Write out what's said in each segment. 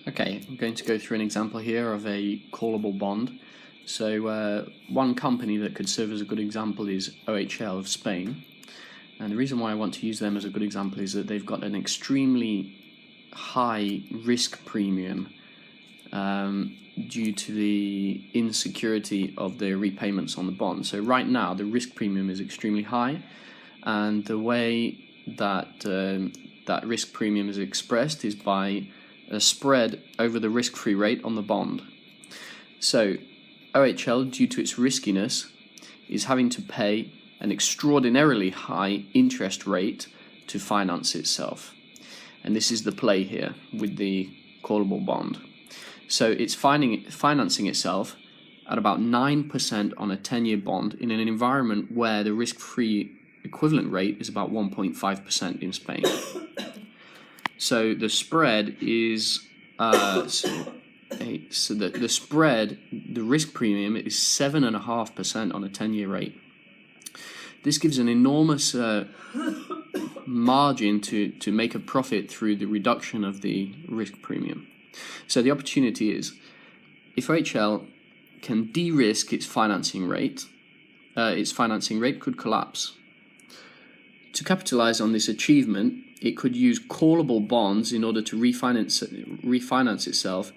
Okay, I'm going to go through an example here of a callable bond. So one company that could serve as a good example is OHL of Spain. And the reason why I want to use them as a good example is that they've got an extremely high risk premium due to the insecurity of their repayments on the bond. So right now the risk premium is extremely high, and the way that that risk premium is expressed is by a spread over the risk-free rate on the bond. So OHL, due to its riskiness, is having to pay an extraordinarily high interest rate to finance itself. And this is the play here with the callable bond. So it's financing itself at about 9% on a 10-year bond in an environment where the risk-free equivalent rate is about 1.5% in Spain. So the spread is the spread, the risk premium is 7.5% on a 10-year rate. This gives an enormous margin to make a profit through the reduction of the risk premium. So the opportunity is, if OHL can de-risk its financing rate could collapse. To capitalize on this achievement, it could use callable bonds in order to refinance itself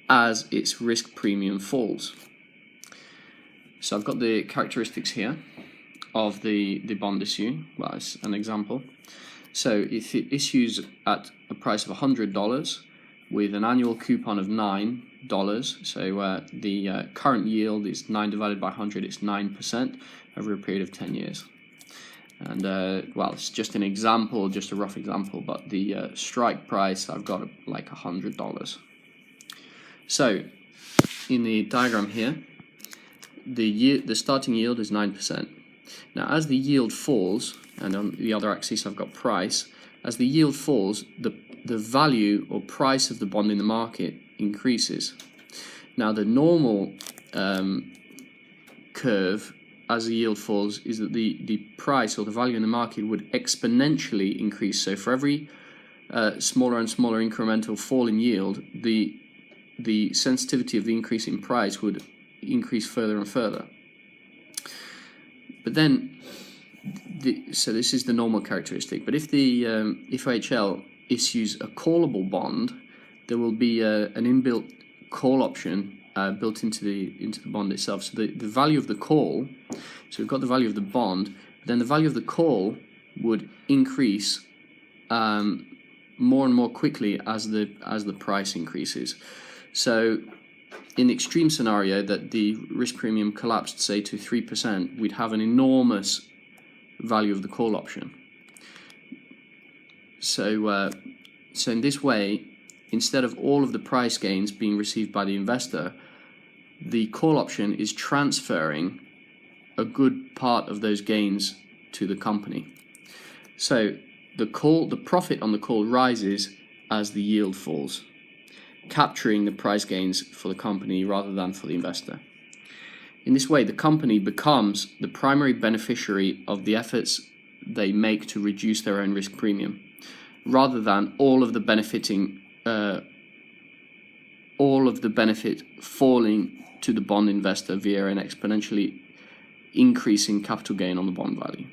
as its risk premium falls. So I've got the characteristics here of the bond issue. Well, it's an example. So if it issues at a price of $100 with an annual coupon of $9, so the current yield is 9 divided by 100, it's 9% over a period of 10 years. And well, it's just an example, just a rough example, but the strike price, I've got like $100. So in the diagram here, the starting yield is 9%. Now as the yield falls, and on the other axis I've got price, as the yield falls, the value or price of the bond in the market increases. Now the normal curve as the yield falls is that the price or the value in the market would exponentially increase. So for every smaller and smaller incremental fall in yield, the sensitivity of the increase in price would increase further and further. But then, so this is the normal characteristic. But if OHL issues a callable bond, there will be an inbuilt call option built into the bond itself. So the value of the call, so we've got the value of the bond, then the value of the call would increase more and more quickly as the price increases. So in the extreme scenario that the risk premium collapsed, say, to 3%, we'd have an enormous value of the call option. So in this way, instead of all of the price gains being received by the investor, the call option is transferring a good part of those gains to the company. So the profit on the call rises as the yield falls, capturing the price gains for the company rather than for the investor. In this way, the company becomes the primary beneficiary of the efforts they make to reduce their own risk premium, rather than all of the benefit falling to the bond investor via an exponentially increasing capital gain on the bond value.